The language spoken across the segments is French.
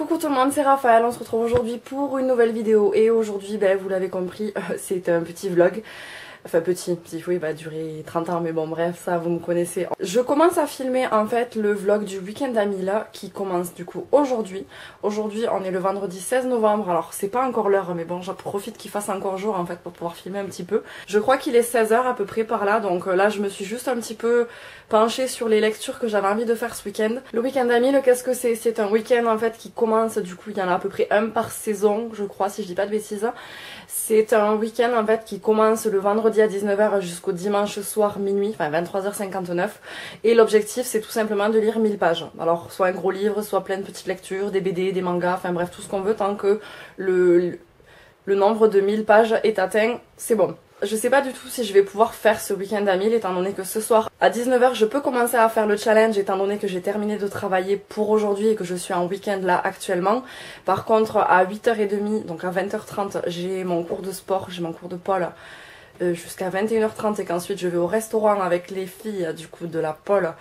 Coucou tout le monde, c'est Raphaël, on se retrouve aujourd'hui pour une nouvelle vidéo et aujourd'hui, vous l'avez compris, c'est un petit vlog. Enfin petit, il va durer 30 ans mais bon bref, ça vous me connaissez. Je commence à filmer en fait le vlog du week-end à Mila qui commence du coup aujourd'hui. Aujourd'hui on est le vendredi 16 novembre, alors c'est pas encore l'heure mais bon j'en profite qu'il fasse encore jour en fait pour pouvoir filmer un petit peu. Je crois qu'il est 16 h à peu près par là, donc là je me suis juste un petit peu penchée sur les lectures que j'avais envie de faire ce week-end. Le week-end à Mila, qu'est-ce que c'est? C'est un week-end en fait qui commence, du coup il y en a à peu près un par saison je crois si je dis pas de bêtises. C'est un week-end en fait qui commence le vendredi à 19 h jusqu'au dimanche soir minuit, enfin 23 h 59. Et l'objectif c'est tout simplement de lire 1000 pages. Alors soit un gros livre, soit plein de petites lectures, des BD, des mangas, enfin bref tout ce qu'on veut tant que le nombre de 1000 pages est atteint, c'est bon. Je sais pas du tout si je vais pouvoir faire ce week-end à 1000 étant donné que ce soir à 19 h je peux commencer à faire le challenge étant donné que j'ai terminé de travailler pour aujourd'hui et que je suis en week-end là actuellement. Par contre à 8 h 30, donc à 20 h 30 j'ai mon cours de sport, j'ai mon cours de pole jusqu'à 21 h 30 et qu'ensuite je vais au restaurant avec les filles du coup de la pole.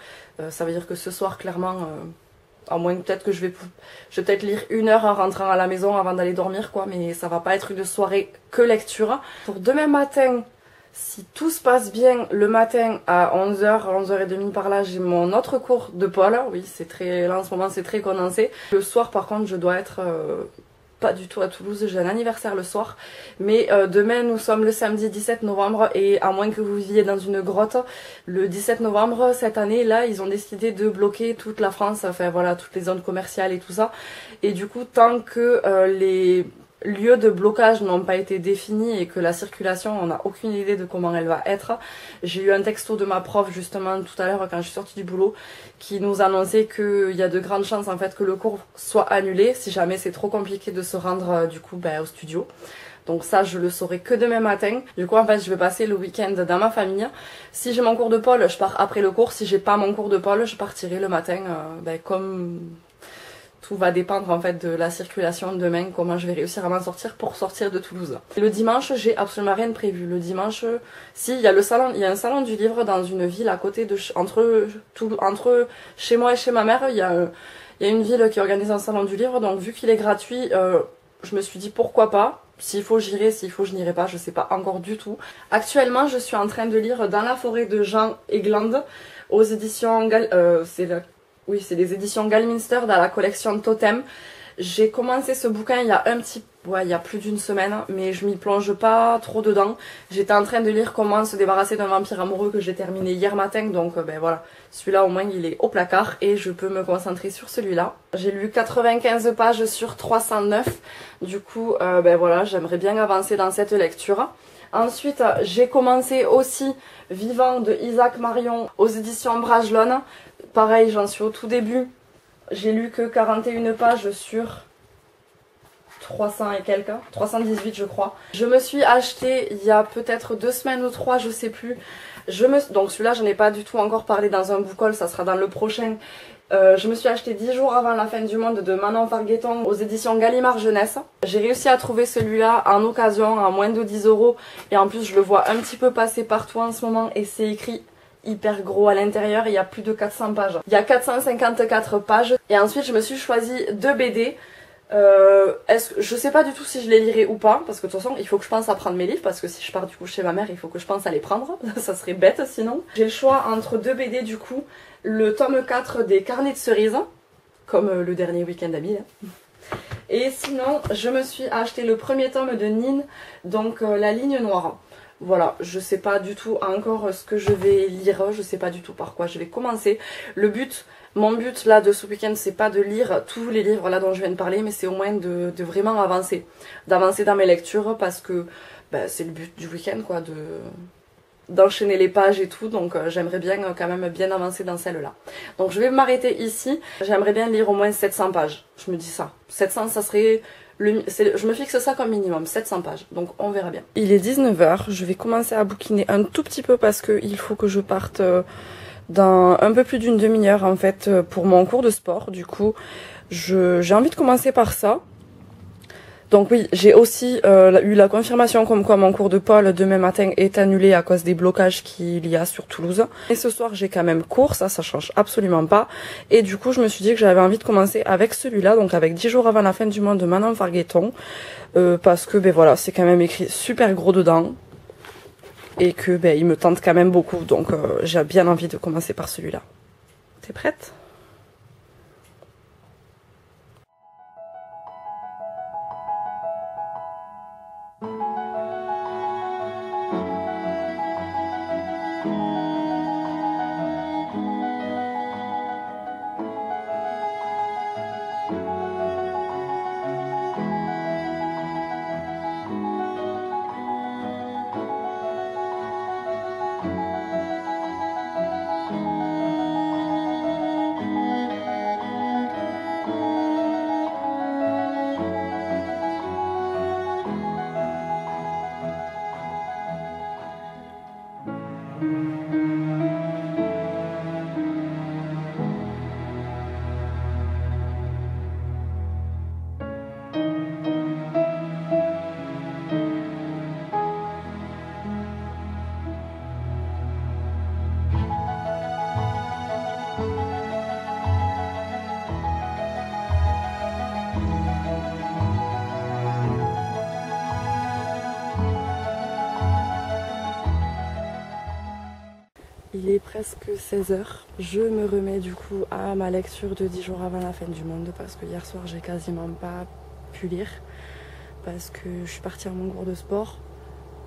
Ça veut dire que ce soir clairement... à moins que peut-être que je vais peut-être lire 1 heure en rentrant à la maison avant d'aller dormir quoi, mais ça va pas être une soirée que lecture. Pour demain matin, si tout se passe bien, le matin à 11 h, 11 h 30 par là, j'ai mon autre cours de pole. Oui, c'est très, là en ce moment c'est très condensé. Le soir par contre je dois être... pas du tout à Toulouse, j'ai un anniversaire le soir, mais demain nous sommes le samedi 17 novembre et à moins que vous viviez dans une grotte, le 17 novembre cette année là ils ont décidé de bloquer toute la France, enfin voilà toutes les zones commerciales et tout ça, et du coup tant que les lieux de blocage n'ont pas été définis et que la circulation, on n'a aucune idée de comment elle va être. J'ai eu un texto de ma prof justement tout à l'heure quand je suis sortie du boulot qui nous annonçait qu'il y a de grandes chances en fait que le cours soit annulé si jamais c'est trop compliqué de se rendre du coup au studio. Donc ça je le saurai que demain matin. Du coup en fait je vais passer le week-end dans ma famille. Si j'ai mon cours de pole, je pars après le cours. Si j'ai pas mon cours de pole, je partirai le matin comme... Tout va dépendre en fait de la circulation de demain, comment je vais réussir à m'en sortir pour sortir de Toulouse. Le dimanche, j'ai absolument rien de prévu. Le dimanche, si, il y a le salon, il y a un salon du livre dans une ville à côté de... Entre chez moi et chez ma mère, il y a une ville qui organise un salon du livre, donc vu qu'il est gratuit, je me suis dit pourquoi pas. S'il faut j'irai, s'il faut je n'irai pas, je sais pas encore du tout. Actuellement, je suis en train de lire Dans la forêt de Jean Egland aux éditions Oui, c'est les éditions Galminster dans la collection Totem. J'ai commencé ce bouquin il y a il y a plus d'une semaine, mais je m'y plonge pas trop dedans. J'étais en train de lire Comment se débarrasser d'un vampire amoureux que j'ai terminé hier matin, donc voilà. Celui-là au moins il est au placard et je peux me concentrer sur celui-là. J'ai lu 95 pages sur 309, du coup voilà, j'aimerais bien avancer dans cette lecture. Ensuite, j'ai commencé aussi Vivant de Isaac Marion aux éditions Bragelonne. Pareil, j'en suis au tout début. J'ai lu que 41 pages sur 300 et quelques, 318 je crois. Je me suis acheté il y a peut-être 2 semaines ou 3, je sais plus. Donc celui-là, je n'ai pas du tout encore parlé dans un book haul, ça sera dans le prochain. Je me suis acheté 10 jours avant la fin du monde de Manon Fargueton aux éditions Gallimard Jeunesse. J'ai réussi à trouver celui-là en occasion à moins de 10 € et en plus je le vois un petit peu passer partout en ce moment et c'est écrit hyper gros à l'intérieur, il y a plus de 400 pages. Il y a 454 pages et ensuite je me suis choisi 2 BD. Je sais pas du tout si je les lirai ou pas parce que de toute façon il faut que je pense à prendre mes livres parce que si je pars du coup chez ma mère il faut que je pense à les prendre, ça serait bête sinon. J'ai le choix entre 2 BD du coup, le tome 4 des Carnets de cerises comme le dernier week-end à Mille. Et sinon je me suis acheté le premier tome de Nin, donc La ligne noire. Voilà, je sais pas du tout encore ce que je vais lire, je sais pas du tout par quoi je vais commencer. Mon but là de ce week-end c'est pas de lire tous les livres là dont je viens de parler, mais c'est au moins de vraiment avancer. D'avancer dans mes lectures parce que c'est le but du week-end quoi, d'enchaîner les pages et tout, donc j'aimerais bien quand même bien avancer dans celle-là. Donc je vais m'arrêter ici, j'aimerais bien lire au moins 700 pages, je me dis ça. 700 ça serait... je me fixe ça comme minimum, 700 pages, donc on verra bien. Il est 19 h, je vais commencer à bouquiner un tout petit peu parce qu'il faut que je parte dans un peu plus d'une demi-heure en fait pour mon cours de sport. Du coup, j'ai envie de commencer par ça. Donc oui, j'ai aussi eu la confirmation comme quoi mon cours de pole demain matin est annulé à cause des blocages qu'il y a sur Toulouse. Et ce soir, j'ai quand même cours, ça change absolument pas. Et du coup, je me suis dit que j'avais envie de commencer avec celui-là, donc avec 10 jours avant la fin du monde de Manon Fargueton. Parce que, ben voilà, c'est quand même écrit super gros dedans. Et que, ben, il me tente quand même beaucoup, donc j'ai bien envie de commencer par celui-là. T'es prête ? Il est presque 16 h. Je me remets du coup à ma lecture de 10 jours avant la fin du monde parce que hier soir j'ai quasiment pas pu lire parce que je suis partie à mon cours de sport.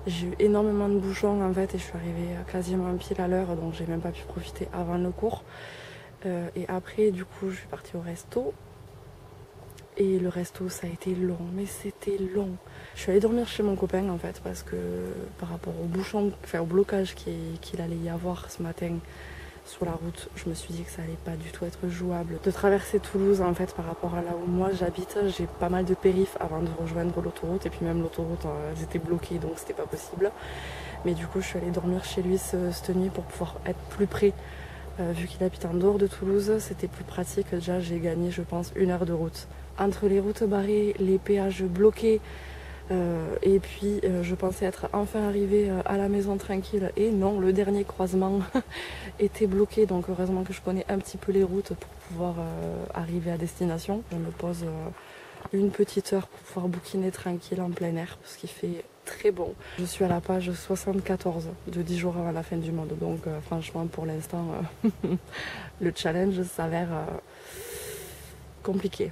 J'ai eu énormément de bouchons en fait et je suis arrivée quasiment pile à l'heure, donc j'ai même pas pu profiter avant le cours. Et après du coup je suis partie au resto. Et le resto ça a été long, mais c'était long. Je suis allée dormir chez mon copain en fait parce que par rapport au bouchon, enfin au blocage qu'il allait y avoir ce matin sur la route, je me suis dit que ça allait pas du tout être jouable. De traverser Toulouse en fait par rapport à là où moi j'habite, j'ai pas mal de périphes avant de rejoindre l'autoroute et puis même l'autoroute elles étaient bloquées donc c'était pas possible. Mais du coup je suis allée dormir chez lui cette nuit pour pouvoir être plus près. Vu qu'il habite en dehors de Toulouse, c'était plus pratique. Déjà j'ai gagné je pense 1 heure de route. Entre les routes barrées, les péages bloqués, et puis je pensais être enfin arrivée à la maison tranquille et non, le dernier croisement était bloqué, donc heureusement que je connais un petit peu les routes pour pouvoir arriver à destination. Je me pose une petite heure pour pouvoir bouquiner tranquille en plein air parce qu'il fait très bon. Je suis à la page 74 de 10 jours avant la fin du monde, donc franchement pour l'instant le challenge s'avère compliqué.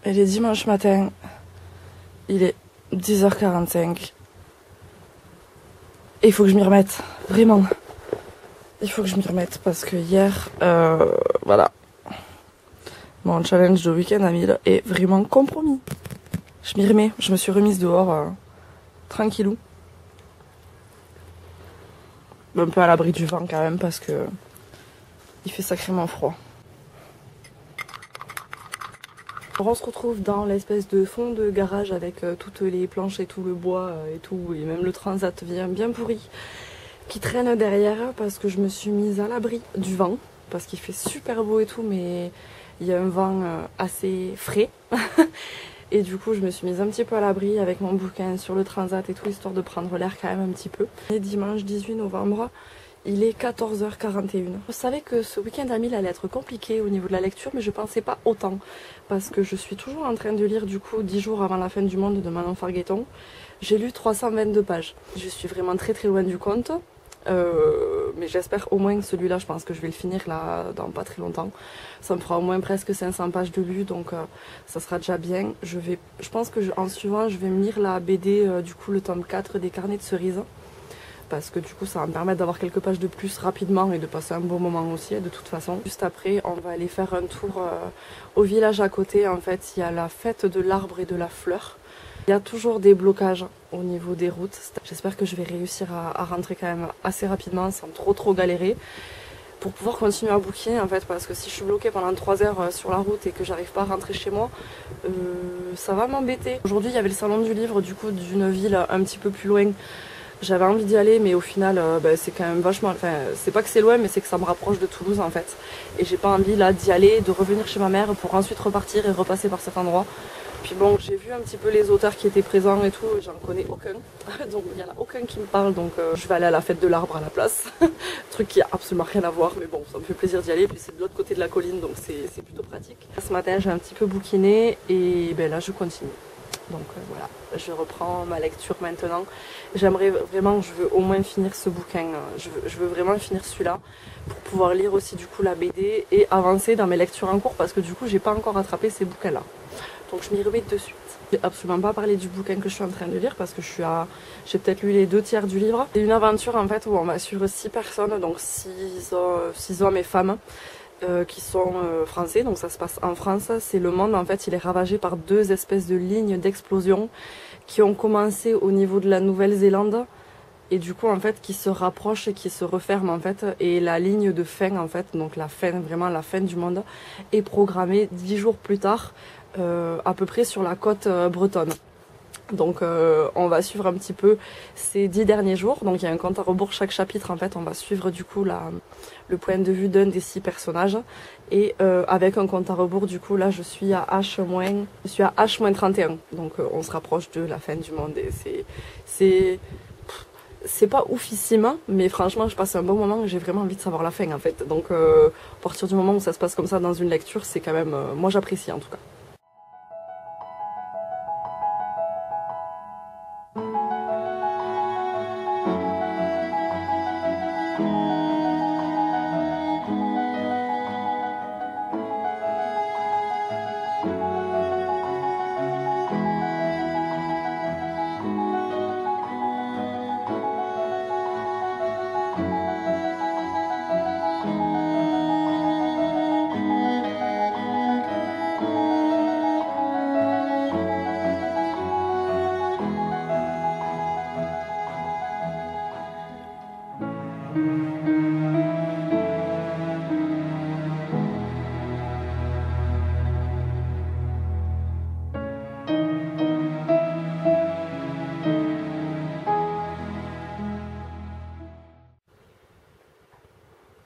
Il est dimanche matin, il est 10 h 45 et il faut que je m'y remette, vraiment. Il faut que je m'y remette parce que hier, voilà, mon challenge de week-end à 1000 est vraiment compromis. Je m'y remets, je me suis remise dehors, tranquillou. Un peu à l'abri du vent quand même parce que il fait sacrément froid. On se retrouve dans l'espèce de fond de garage avec toutes les planches et tout le bois et tout, et même le transat bien pourri qui traîne derrière parce que je me suis mise à l'abri du vent parce qu'il fait super beau et tout, mais il y a un vent assez frais et du coup je me suis mise un petit peu à l'abri avec mon bouquin sur le transat et tout, histoire de prendre l'air quand même un petit peu. Et dimanche 18 novembre, il est 14 h 41. Je savais que ce week-end à 1000 allait être compliqué au niveau de la lecture, mais je pensais pas autant. Parce que je suis toujours en train de lire du coup 10 jours avant la fin du monde de Manon Fargueton. J'ai lu 322 pages. Je suis vraiment très loin du compte. Mais j'espère au moins que celui-là, je pense que je vais le finir là dans pas très longtemps. Ça me fera au moins presque 500 pages de lu, donc ça sera déjà bien. Je pense que en suivant, je vais me lire la BD, du coup le tome 4 des Carnets de cerises. parce que du coup ça va me permettre d'avoir quelques pages de plus rapidement et de passer un bon moment aussi de toute façon. Juste après on va aller faire un tour au village à côté. En fait il y a la fête de l'arbre et de la fleur. Il y a toujours des blocages au niveau des routes. J'espère que je vais réussir à rentrer quand même assez rapidement sans trop galérer pour pouvoir continuer à bouquiner en fait, parce que si je suis bloquée pendant 3 heures sur la route et que j'arrive pas à rentrer chez moi, ça va m'embêter. Aujourd'hui il y avait le salon du livre du coup d'une ville un petit peu plus loin. J'avais envie d'y aller mais au final c'est quand même vachement, enfin c'est pas que c'est loin mais c'est que ça me rapproche de Toulouse en fait. Et j'ai pas envie là d'y aller, de revenir chez ma mère pour ensuite repartir et repasser par cet endroit. Puis bon, j'ai vu un petit peu les auteurs qui étaient présents et tout, j'en connais aucun. Donc il n'y en a aucun qui me parle, donc je vais aller à la fête de l'arbre à la place. Truc qui a absolument rien à voir, mais bon, ça me fait plaisir d'y aller. Puis c'est de l'autre côté de la colline, donc c'est plutôt pratique. Ce matin, j'ai un petit peu bouquiné et ben là, je continue. Donc voilà, je reprends ma lecture maintenant. J'aimerais vraiment, je veux au moins finir ce bouquin. Je veux vraiment finir celui-là pour pouvoir lire aussi du coup la BD et avancer dans mes lectures en cours parce que du coup, j'ai pas encore rattrapé ces bouquins-là. Donc je m'y remets de suite. Je n'ai absolument pas parlé du bouquin que je suis en train de lire parce que j'ai peut-être lu les 2/3 du livre. C'est une aventure en fait où on va suivre 6 personnes, donc 6 hommes et femmes qui sont français. Donc ça se passe en France. C'est le monde en fait, il est ravagé par 2 espèces de lignes d'explosion qui ont commencé au niveau de la Nouvelle-Zélande et du coup en fait qui se rapprochent et qui se referment en fait. Et la ligne de fin en fait, donc la fin, vraiment la fin du monde, est programmée 10 jours plus tard. À peu près sur la côte bretonne. Donc on va suivre un petit peu ces 10 derniers jours. Donc il y a un compte à rebours chaque chapitre en fait. On va suivre du coup le point de vue d'un des 6 personnages. Et avec un compte à rebours du coup là je suis à H-31. Donc on se rapproche de la fin du monde et c'est pas oufissime, mais franchement je passe un bon moment et j'ai vraiment envie de savoir la fin en fait. Donc à partir du moment où ça se passe comme ça dans une lecture, c'est quand même, moi j'apprécie en tout cas.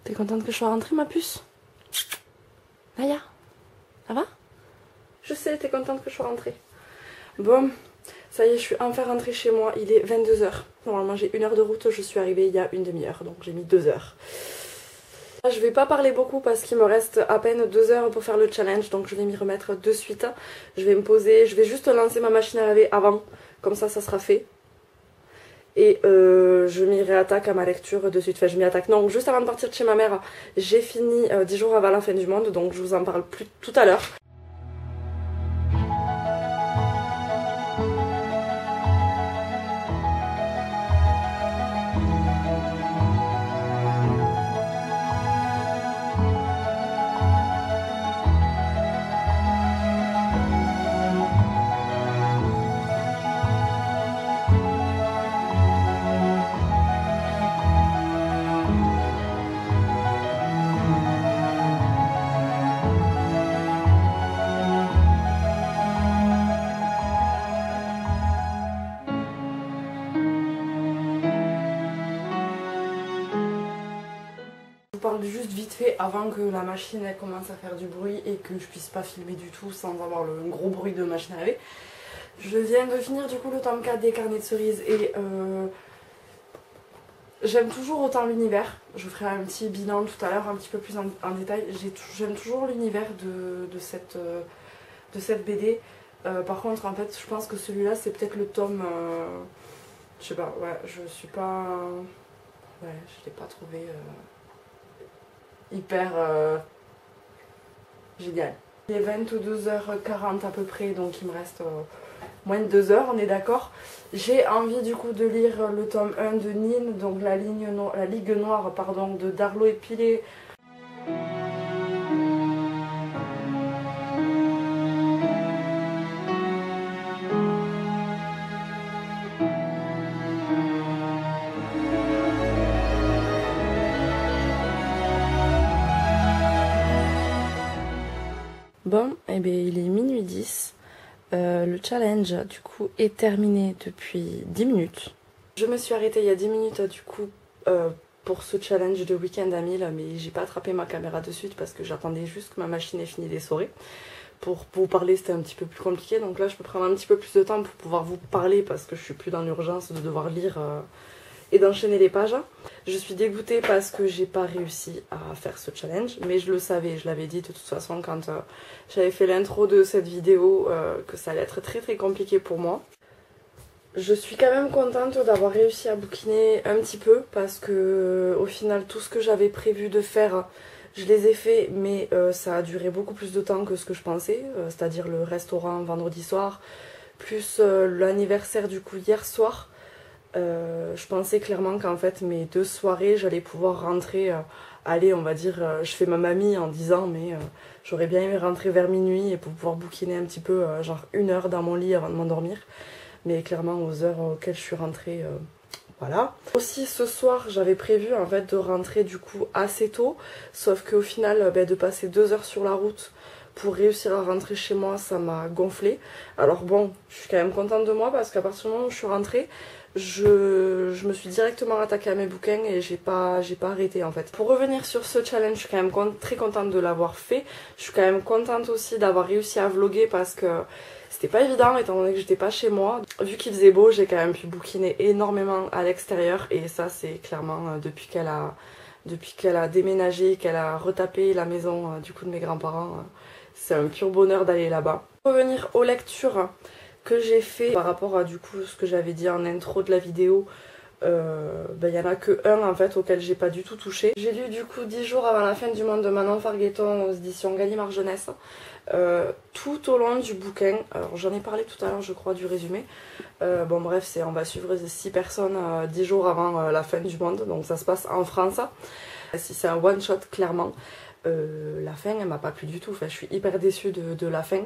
T'es contente que je sois rentrée, ma puce? Naya, ça va? Je sais, t'es contente que je sois rentrée. Bon, ça y est, je suis enfin rentrée chez moi. Il est 22 h. Normalement, j'ai 1 heure de route. Je suis arrivée il y a une demi-heure, donc j'ai mis 2 heures. Je vais pas parler beaucoup parce qu'il me reste à peine 2 heures pour faire le challenge, donc je vais m'y remettre de suite. Je vais me poser, je vais juste lancer ma machine à laver avant, comme ça sera fait. Et je m'y réattaque à ma lecture de suite. Enfin, je m'y attaque. Non, juste avant de partir de chez ma mère, j'ai fini 10 jours avant la fin du monde, donc je vous en parle plus tout à l'heure. Je vous parle juste vite fait avant que la machine elle commence à faire du bruit et que je puisse pas filmer du tout sans avoir le gros bruit de machine à laver. Je viens de finir du coup le tome 4 des carnets de cerises et j'aime toujours autant l'univers. Je ferai un petit bilan tout à l'heure un petit peu plus en détail. J'aime toujours l'univers de cette BD. Par contre en fait je pense que celui-là c'est peut-être le tome... je sais pas, ouais, je suis pas... Ouais, je l'ai pas trouvé... hyper génial. Il est 22 h 40 à peu près, donc il me reste moins de 2 heures, on est d'accord. J'ai envie du coup de lire le tome 1 de Nin, donc la Ligue Noire pardon, de Darlo et Pilé. Bon, et bien il est minuit 10. Le challenge du coup est terminé depuis 10 minutes. Je me suis arrêtée il y a 10 minutes du coup pour ce challenge de week-end à 1000, mais j'ai pas attrapé ma caméra de suite parce que j'attendais juste que ma machine ait fini d'essorer. Pour vous parler c'était un petit peu plus compliqué, donc là je peux prendre un petit peu plus de temps pour pouvoir vous parler parce que je suis plus dans l'urgence de devoir lire et d'enchaîner les pages. Je suis dégoûtée parce que j'ai pas réussi à faire ce challenge, mais je le savais, je l'avais dit de toute façon quand j'avais fait l'intro de cette vidéo que ça allait être très compliqué pour moi. Je suis quand même contente d'avoir réussi à bouquiner un petit peu parce que au final tout ce que j'avais prévu de faire je les ai fait, mais ça a duré beaucoup plus de temps que ce que je pensais, c'est-à-dire le restaurant vendredi soir plus l'anniversaire du coup hier soir. Je pensais clairement qu'en fait mes 2 soirées j'allais pouvoir rentrer, allez on va dire je fais ma mamie en disant mais j'aurais bien aimé rentrer vers minuit et pour pouvoir bouquiner un petit peu genre 1 heure dans mon lit avant de m'endormir, mais clairement aux heures auxquelles je suis rentrée voilà. Aussi ce soir j'avais prévu en fait de rentrer du coup assez tôt, sauf qu'au final de passer 2 heures sur la route pour réussir à rentrer chez moi ça m'a gonflé. Alors bon je suis quand même contente de moi parce qu'à partir du moment où je suis rentrée je me suis directement attaquée à mes bouquins et j'ai pas arrêté en fait. Pour revenir sur ce challenge, je suis quand même très contente de l'avoir fait. Je suis quand même contente aussi d'avoir réussi à vlogger parce que c'était pas évident étant donné que j'étais pas chez moi. Vu qu'il faisait beau, j'ai quand même pu bouquiner énormément à l'extérieur et ça c'est clairement depuis qu'elle a déménagé, qu'elle a retapé la maison du coup de mes grands-parents, c'est un pur bonheur d'aller là-bas. Pour revenir aux lectures que j'ai fait par rapport à du coup ce que j'avais dit en intro de la vidéo, il y en a que un en fait auquel j'ai pas du tout touché. J'ai lu du coup 10 jours avant la fin du monde de Manon Fargueton aux éditions Gallimard Jeunesse. Tout au long du bouquin, alors j'en ai parlé tout à l'heure je crois du résumé, bon bref on va suivre 6 personnes 10 jours avant la fin du monde, donc ça se passe en France. Si c'est un one shot clairement. La fin elle m'a pas plu du tout, enfin, je suis hyper déçue de la fin.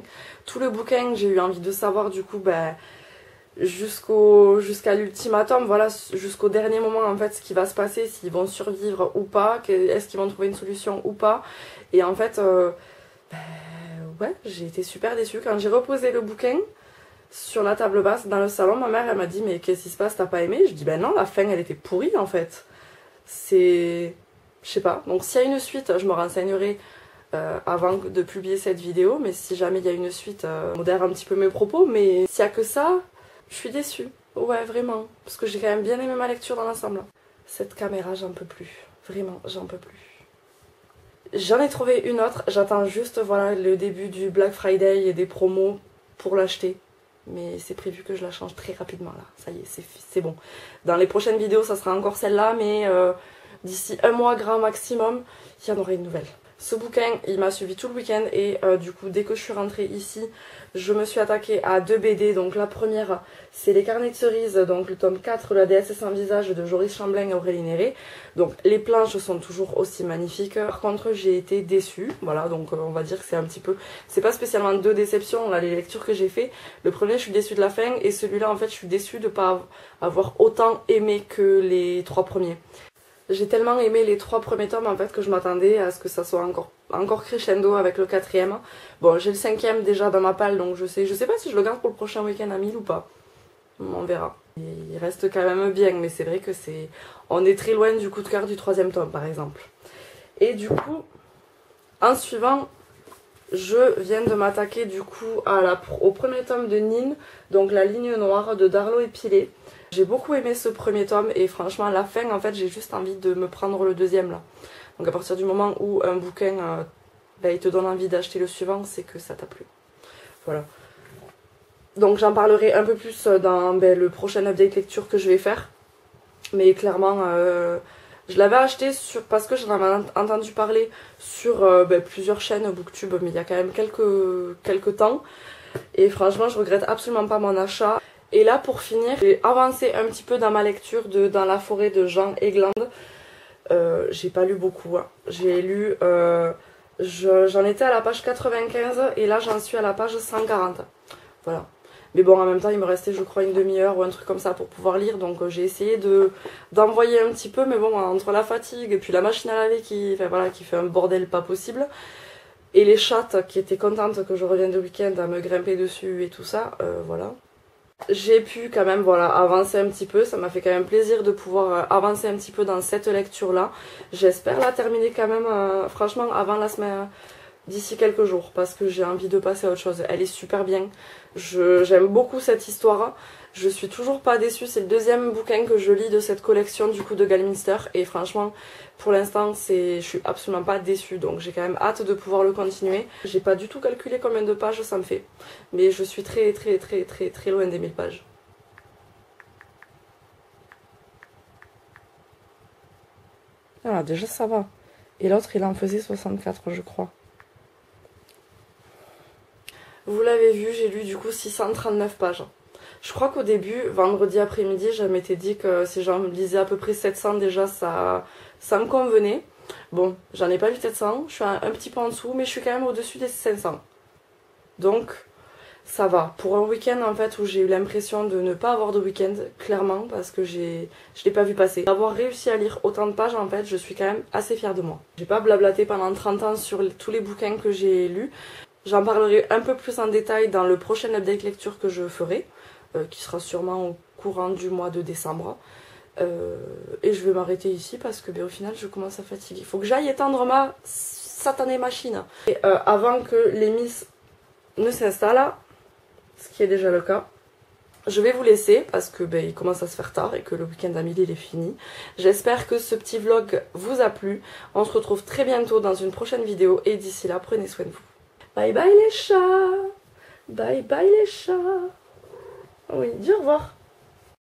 Tout le bouquin j'ai eu envie de savoir du coup jusqu'à l'ultimatum, voilà, jusqu'au dernier moment en fait ce qui va se passer, s'ils vont survivre ou pas, est-ce qu'ils vont trouver une solution ou pas. Et en fait ouais j'ai été super déçue quand j'ai reposé le bouquin sur la table basse dans le salon. Ma mère elle m'a dit mais qu'est-ce qui se passe, t'as pas aimé? Je dis ben non, la fin elle était pourrie en fait, c'est... Je sais pas, donc s'il y a une suite, je me renseignerai avant de publier cette vidéo, mais si jamais il y a une suite, je modère un petit peu mes propos, mais s'il y a que ça, je suis déçue. Ouais, vraiment, parce que j'ai quand même bien aimé ma lecture dans l'ensemble. Cette caméra, j'en peux plus, vraiment, j'en peux plus. J'en ai trouvé une autre, j'attends juste voilà, le début du Black Friday et des promos pour l'acheter. Mais c'est prévu que je la change très rapidement là, ça y est, c'est bon. Dans les prochaines vidéos, ça sera encore celle-là, mais... d'ici 1 mois grand maximum, il y en aura une nouvelle. Ce bouquin, il m'a suivi tout le week-end et du coup, dès que je suis rentrée ici, je me suis attaquée à 2 BD. Donc la première, c'est Les Carnets de Cerises, donc le tome 4, La déesse sans visage de Joris Chamblain et Aurélie Néré. Donc les planches sont toujours aussi magnifiques. Par contre, j'ai été déçue. Voilà, donc on va dire que c'est un petit peu... C'est pas spécialement 2 déceptions, là, les lectures que j'ai fait. Le premier, je suis déçue de la fin et celui-là, en fait, je suis déçue de ne pas avoir autant aimé que les 3 premiers. J'ai tellement aimé les 3 premiers tomes en fait que je m'attendais à ce que ça soit encore crescendo avec le 4e. Bon, j'ai le 5e déjà dans ma palle, donc je sais pas si je le garde pour le prochain week-end à 1000 ou pas. On verra. Il reste quand même bien, mais c'est vrai que on est très loin du coup de cœur du 3e tome par exemple. Et du coup, en suivant, je viens de m'attaquer du coup au premier tome de Nin, donc La Ligne Noire de Darlo et Pilé. J'ai beaucoup aimé ce premier tome et franchement à la fin en fait j'ai juste envie de me prendre le 2e là. Donc à partir du moment où un bouquin il te donne envie d'acheter le suivant, c'est que ça t'a plu. Voilà. Donc j'en parlerai un peu plus dans le prochain update lecture que je vais faire. Mais clairement je l'avais acheté parce que j'en avais entendu parler sur plusieurs chaînes Booktube, mais il y a quand même quelques temps. Et franchement je regrette absolument pas mon achat. Et là pour finir, j'ai avancé un petit peu dans ma lecture de Dans la forêt de Jean Egland. J'ai pas lu beaucoup, hein. J'ai lu... j'en étais à la page 95 et là j'en suis à la page 140. Voilà. Mais bon, en même temps, il me restait, je crois, une demi-heure ou un truc comme ça pour pouvoir lire. Donc j'ai essayé d'envoyer un petit peu. Mais bon, entre la fatigue et puis la machine à laver enfin, voilà, qui fait un bordel pas possible. Et les chattes qui étaient contentes que je revienne de week-end à me grimper dessus et tout ça. Voilà. J'ai pu quand même voilà, avancer un petit peu. Ça m'a fait quand même plaisir de pouvoir avancer un petit peu dans cette lecture-là. J'espère la terminer quand même, franchement, avant la semaine... d'ici quelques jours parce que j'ai envie de passer à autre chose. Elle est super bien, j'aime beaucoup cette histoire, je suis toujours pas déçue, c'est le deuxième bouquin que je lis de cette collection du coup de Galminster et franchement pour l'instant je suis absolument pas déçue, donc j'ai quand même hâte de pouvoir le continuer. J'ai pas du tout calculé combien de pages ça me fait, mais je suis très loin des 1000 pages. Ah déjà ça va, et l'autre il en faisait 64 je crois. Vous l'avez vu, j'ai lu du coup 639 pages. Je crois qu'au début, vendredi après-midi, je m'étais dit que si j'en lisais à peu près 700 déjà, ça me convenait. Bon, j'en ai pas lu 700, je suis un petit peu en dessous, mais je suis quand même au-dessus des 500. Donc, ça va. Pour un week-end en fait où j'ai eu l'impression de ne pas avoir de week-end, clairement, parce que je l'ai pas vu passer. D'avoir réussi à lire autant de pages en fait, je suis quand même assez fière de moi. J'ai pas blablaté pendant 30 ans sur tous les bouquins que j'ai lus. J'en parlerai un peu plus en détail dans le prochain update lecture que je ferai, qui sera sûrement au courant du mois de décembre. Et je vais m'arrêter ici parce que au final je commence à fatiguer. Il faut que j'aille étendre ma satanée machine. Et avant que les miss ne s'installent, ce qui est déjà le cas, je vais vous laisser parce que il commence à se faire tard et que le week-end d'Amélie il est fini. J'espère que ce petit vlog vous a plu. On se retrouve très bientôt dans une prochaine vidéo et d'ici là, prenez soin de vous. Bye bye les chats. Bye bye les chats. Oui, dis au revoir.